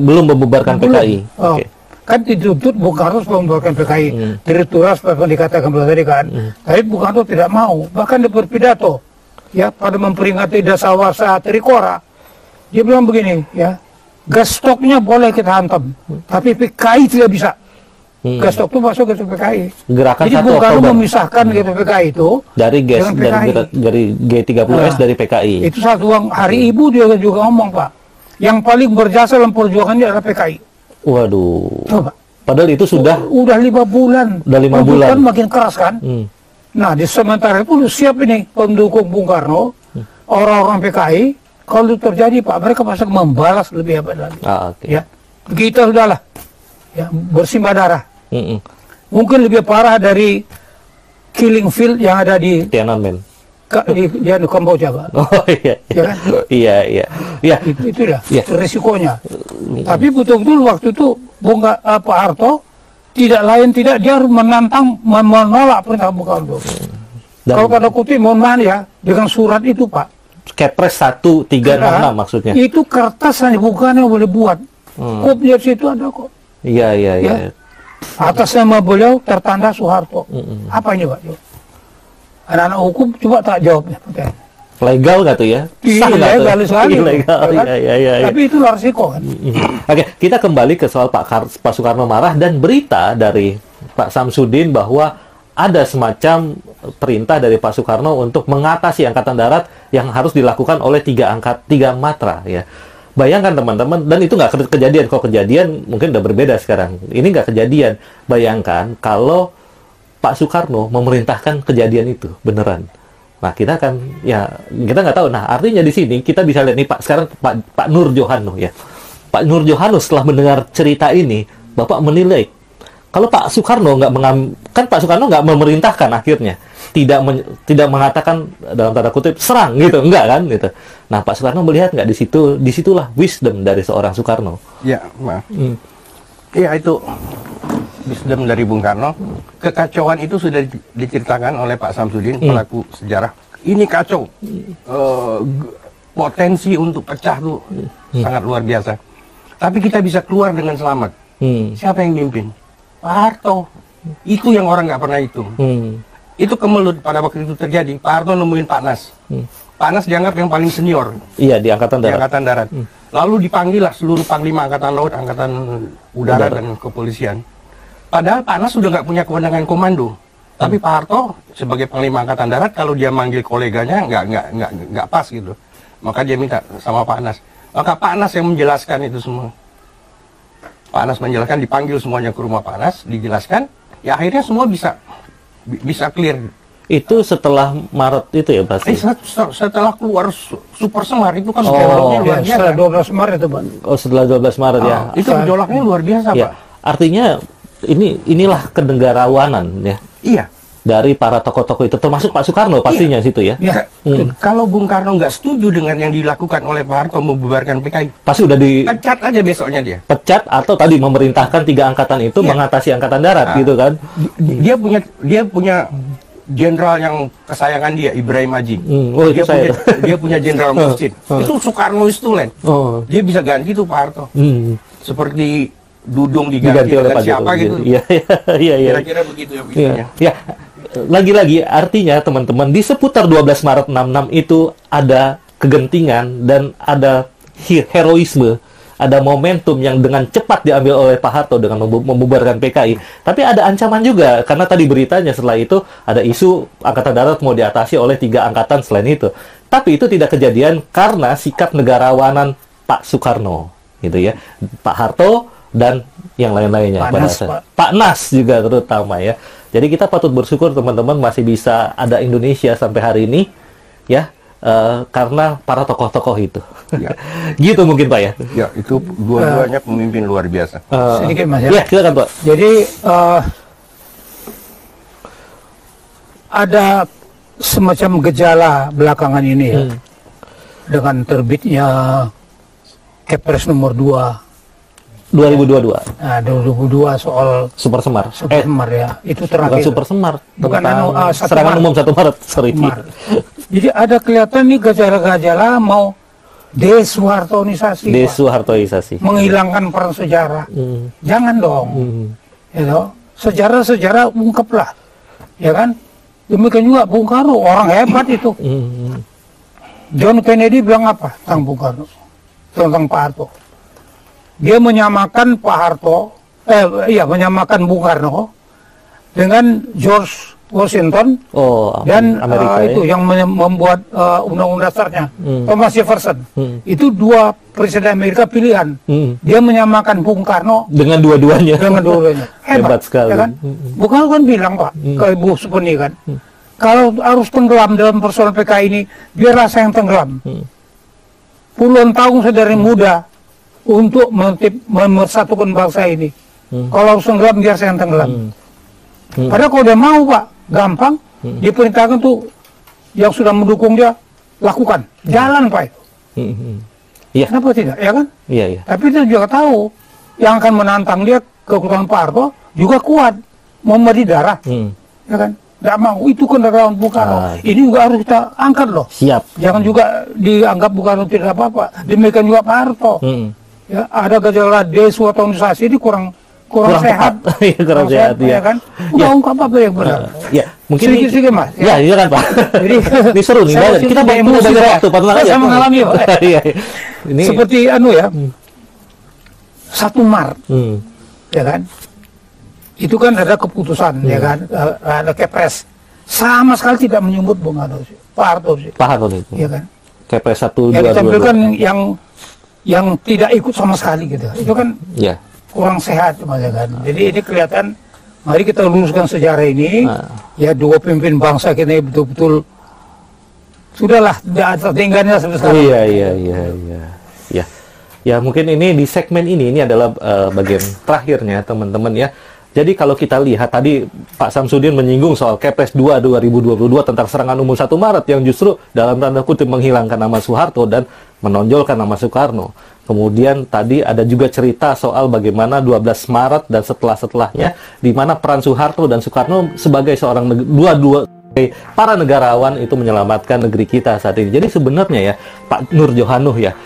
Belum membubarkan PKI. Oh, okay. Kan dituntut Bung Karno sebelum membubarkan PKI. Teritorial seperti yang dikatakan tadi kan. Tapi Bung Karno tidak mau. Bahkan dia berpidato, ya, pada memperingati Dasawarsa Trikora. Dia bilang begini, ya, gas stoknya boleh kita hantam, tapi PKI tidak bisa. Gas stok itu masuk ke PKI. Gerakan jadi Bung Karno memisahkan gitu PKI itu dari gas dari G30S dari PKI. Itu satu hari Ibu dia juga ngomong, Pak. Yang paling berjasa dalam perjuangannya adalah PKI. Waduh. Coba. Padahal itu sudah 5 bulan. Udah 5 bulan. Kan makin keras kan. Nah, di sementara itu siap ini pendukung Bung Karno, orang-orang PKI. Kalau itu terjadi, Pak, mereka pasti membalas lebih hebat lagi. Ya, kita sudahlah, ya, bersimbah darah. Mungkin lebih parah dari killing field yang ada di Tiananmen. Di Kamboja, Pak. Oh iya, ya kan? Iya. Itu dah risikonya. Tapi betul-betul waktu itu Pak Harto dia harus menolak perintah Bung Karno. Kalau kata kutip, mohon maaf ya, dengan surat itu, Pak. Kepres 1366 maksudnya. Itu kertas hanya bukan yang boleh buat. Kopnya situ ada kok. Iya. Atas nama beliau tertanda Soeharto. Apa ini, Pak? Anak-anak hukum coba tak jawabnya. Legal nggak tuh ya? Legal sekali. Ilegal. Iya. Tapi itu resiko kan. Oke, kita kembali ke soal Pak Soekarno marah dan berita dari Pak Samsudin bahwa ada semacam perintah dari Pak Soekarno untuk mengatasi Angkatan Darat yang harus dilakukan oleh 3 matra ya. Bayangkan teman-teman, dan itu nggak kejadian. Kalau kejadian mungkin udah berbeda sekarang. Ini nggak kejadian. Bayangkan kalau Pak Soekarno memerintahkan kejadian itu beneran. Nah, kita nggak tahu. Nah, artinya di sini kita bisa lihat nih Pak Nur Johanno ya. Pak Nur Johanno setelah mendengar cerita ini, Bapak menilai kalau Pak Soekarno Pak Soekarno nggak memerintahkan akhirnya, tidak mengatakan dalam tanda kutip serang gitu, enggak kan gitu. Nah, Pak Soekarno melihat nggak disitulah wisdom dari seorang Soekarno. Ya, maaf. Iya, itu wisdom dari Bung Karno. Kekacauan itu sudah diceritakan oleh Pak Samsudin, pelaku sejarah. Ini kacau, potensi untuk pecah tuh sangat luar biasa. Tapi kita bisa keluar dengan selamat. Siapa yang mimpin? Pak Harto. Itu yang orang nggak pernah hitung. Itu kemelut pada waktu itu terjadi. Pak Harto nemuin Pak Nas. Pak Nas dianggap yang paling senior. Iya, di Angkatan Darat. Lalu dipanggillah seluruh Panglima Angkatan Laut, Angkatan Udara, dan Kepolisian. Padahal Pak Nas sudah nggak punya kewenangan komando. Tapi Pak Harto sebagai Panglima Angkatan Darat, kalau dia manggil koleganya nggak pas gitu. Maka dia minta sama Pak Nas. Maka Pak Nas yang menjelaskan itu semua. Pak Nas menjelaskan, dipanggil semuanya ke rumah Pak Nas, dijelaskan. Ya akhirnya semua bisa clear. Itu setelah Maret itu ya pasti? Setelah keluar Super Semar itu kan gejolaknya luar biasa. Setelah 12 Maret itu, Pak. Oh, setelah 12 Maret ya. Itu gejolaknya luar biasa, ya. Pak. Artinya inilah kenegarawanan ya Iya. dari para tokoh-tokoh itu, termasuk Pak Soekarno pastinya situ ya. Ya. Kalau Bung Karno nggak setuju dengan yang dilakukan oleh Pak Harto membubarkan PKI, Pasti udah pecat aja besoknya dia. dipecat atau tadi memerintahkan 3 angkatan itu Iya. mengatasi angkatan darat Ah. gitu kan. Dia punya jenderal yang kesayangan dia, Ibrahim Haji. Oh, itu Dia punya jenderal Muhsin. Itu Soekarno Istulen. Oh. Dia bisa ganti tuh Pak Harto. Seperti Dudung Diganti diganti oleh dengan Pak siapa Jokowi. gitu. Iya, iya, iya. Kira-kira begitu ya Iya. begitunya. Ya, lagi-lagi artinya teman-teman di seputar 12 Maret 66 itu ada kegentingan dan ada heroisme, ada momentum yang dengan cepat diambil oleh Pak Harto dengan membubarkan PKI. Tapi ada ancaman juga karena tadi beritanya setelah itu ada isu angkatan darat mau diatasi oleh 3 angkatan selain itu. Tapi itu tidak kejadian karena sikap negarawanan Pak Soekarno, gitu ya. Pak Harto dan yang lain-lainnya. Pak pada Nas, saat- Pak. Pak Nas juga terutama ya. Jadi kita patut bersyukur teman-teman masih bisa ada Indonesia sampai hari ini ya karena para tokoh-tokoh itu. Ya. Gitu mungkin Pak ya. Ya, itu dua-duanya pemimpin luar biasa. Sedikit Mas ya. Ya, silakan Pak. Jadi ada semacam gejala belakangan ini ya, dengan terbitnya Kepres nomor 2 2022 nah, 2022 soal Super Semar. Super Semar ya, itu Bukan terakhir. Super Semar, Bukan tentang 1 serangan Maret. umum 1 Maret, sorry. Maret. Jadi ada kelihatan nih gejala-gejala mau desuhartonisasi, Pak. Desuhartoisasi. Menghilangkan peran sejarah. Jangan dong. Ya toh? Sejarah-sejarah ungkaplah. Ya kan? Demikian juga Bung Karno, orang hebat itu. John Kennedy bilang apa tentang Bung Karno? Tentang Pak Harto. Dia menyamakan Pak Harto, menyamakan Bung Karno dengan George Washington Oh, dan Amerika itu ya. yang membuat undang-undang dasarnya, Thomas Jefferson. Itu 2 presiden Amerika pilihan. Dia menyamakan Bung Karno Dengan dua-duanya. dengan dua-duanya. Hebat sekali. Ya kan? Bung Karno kan bilang Pak ke Ibu Supeni kan, kalau harus tenggelam dalam persoalan PKI ini, biarlah saya yang tenggelam. Puluhan tahun saya dari muda untuk memersatukan bangsa ini. Kalau harus tenggelam, biar saya yang tenggelam. Padahal kalau dia mau Pak, gampang. Diperintahkan tuh yang sudah mendukung dia, lakukan. Jalan Pak itu. Iya. Kenapa tidak? Ya kan? Iya, iya. Tapi dia juga tahu yang akan menantang dia kekuatan Pak Harto juga kuat, mau mandi darah, ya kan? Tidak mau, itu kendaraan Bung Karno. Ini juga harus kita angkat loh. Siap. Jangan juga dianggap Bung Karno tidak apa-apa. Demikian juga Pak Harto. Ya, ada gejala desuhartonisasi ini kurang sehat. Iya, kurang sehat, ya ya. kan? Udah ungkap apa yang benar. Ya, mungkin Sedikit-sedikit, Mas. Ya, iya kan Pak. Jadi ini seru nih. saya Kita tidak banyak emosi, banyak Pak. waktu, Pak. Tenang aja. Saya mengalami, Pak. Iya. Ini Seperti ya, 1 Maret, ya kan? Itu kan ada keputusan, ya kan? Ada Kepres. Sama sekali tidak menyebut Bung Karno sih, Pak Harto sih, Pak Harto itu. ya kan? Kepres 1 Yang 2 ditampilkan yang tidak ikut sama sekali gitu. Itu kan Ya. kurang sehat, Mas, ya kan? Jadi ini kelihatan. Mari kita luruskan sejarah ini. Ya, 2 pemimpin bangsa kita ini betul-betul sudahlah tidak ada tinggalnya sampai sekarang. Iya. Ya, mungkin ini di segmen ini adalah bagian terakhirnya teman-teman ya. Jadi kalau kita lihat tadi Pak Samsudin menyinggung soal Kepres 2 2022 tentang serangan umum 1 Maret yang justru dalam tanda kutip menghilangkan nama Soeharto dan menonjolkan nama Soekarno. Kemudian tadi ada juga cerita soal bagaimana 12 Maret dan setelah-setelahnya di mana peran Soeharto dan Soekarno sebagai seorang para negarawan itu menyelamatkan negeri kita saat ini. Jadi sebenarnya ya Pak Nur Johanuh ya,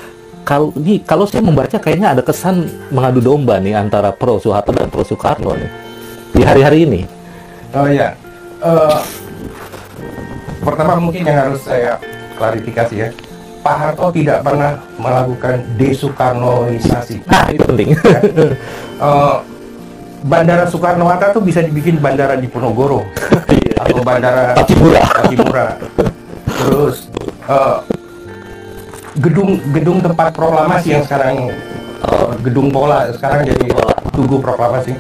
kalau saya membaca kayaknya ada kesan mengadu domba nih antara pro Soeharto dan pro Soekarno nih di hari-hari ini. Oh ya, pertama mungkin yang harus saya klarifikasi ya, Pak Harto tidak pernah melakukan desoekarnoisasi. Nah, itu penting. Bandara Soekarno-Hatta tuh bisa dibikin bandara di Ponorogo atau bandara Pattimura. Terus gedung tempat proklamasi yang sekarang gedung Pola sekarang jadi Tugu Proklamasi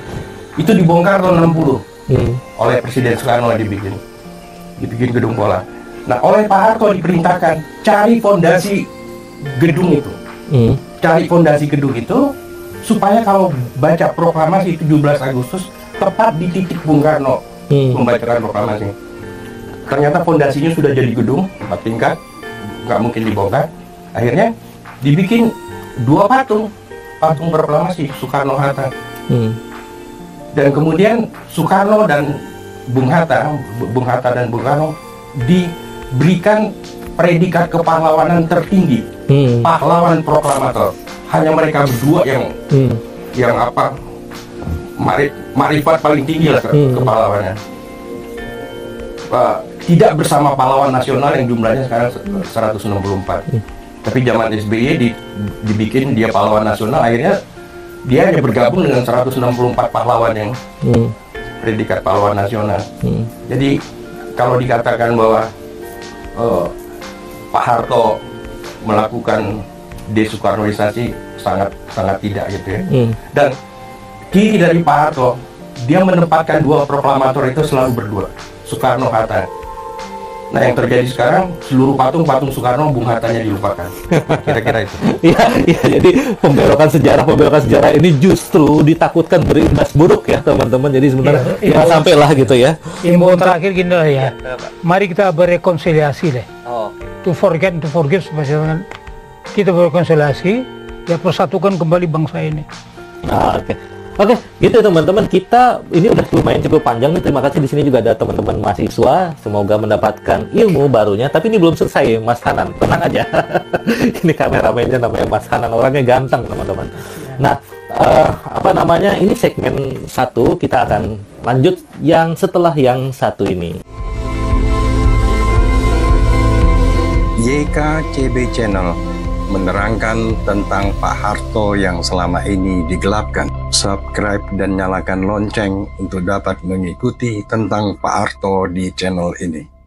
itu dibongkar tahun 60 oleh Presiden Soekarno dibikin gedung Pola. Nah, oleh Pak Harto diperintahkan cari fondasi gedung itu. Cari fondasi gedung itu supaya kalau baca proklamasi 17 Agustus tepat di titik Bung Karno membacakan proklamasi. Ternyata fondasinya sudah jadi gedung 4 tingkat, nggak mungkin dibongkar. Akhirnya dibikin 2 patung proklamasi Soekarno-Hatta. Dan kemudian Soekarno dan Bung Hatta dan Bung Karno diberikan predikat kepahlawanan tertinggi, pahlawan proklamator. Hanya mereka berdua yang apa, marifat paling tinggi lah kepahlawanan. Tidak bersama pahlawan nasional yang jumlahnya sekarang 164. Tapi zaman SBY dibikin dia pahlawan nasional, akhirnya dia hanya bergabung dengan 164 pahlawan yang predikat pahlawan nasional. Jadi kalau dikatakan bahwa Pak Harto melakukan desoekarnoisasi, sangat tidak gitu ya. Dan ciri dari Pak Harto, dia menempatkan 2 proklamator itu selalu berdua, Soekarno-Hatta. Nah, yang terjadi sekarang, seluruh patung Soekarno, Bung Hattanya dilupakan. Kira-kira itu. Iya, jadi pembelokan sejarah ini justru ditakutkan berimbas buruk ya, teman-teman. Jadi sebenarnya ya sampailah gitu ya. Imbauan terakhir gini lah ya. Mari kita berrekonsiliasi deh. To forget, sebenarnya kita berrekonsiliasi, ya persatukan kembali bangsa ini. Oke, gitu teman-teman. Kita ini udah lumayan cukup panjang nih. Terima kasih. Di sini juga ada teman-teman mahasiswa. Semoga mendapatkan ilmu barunya. Tapi ini belum selesai, Mas Hanan. Tenang aja. Ini kameramennya namanya Mas Hanan. Orangnya ganteng, teman-teman. Nah, ini segmen 1. Kita akan lanjut yang setelah yang satu ini. YKCB Channel menerangkan tentang Pak Harto yang selama ini digelapkan. Subscribe dan nyalakan lonceng untuk dapat mengikuti tentang Pak Harto di channel ini.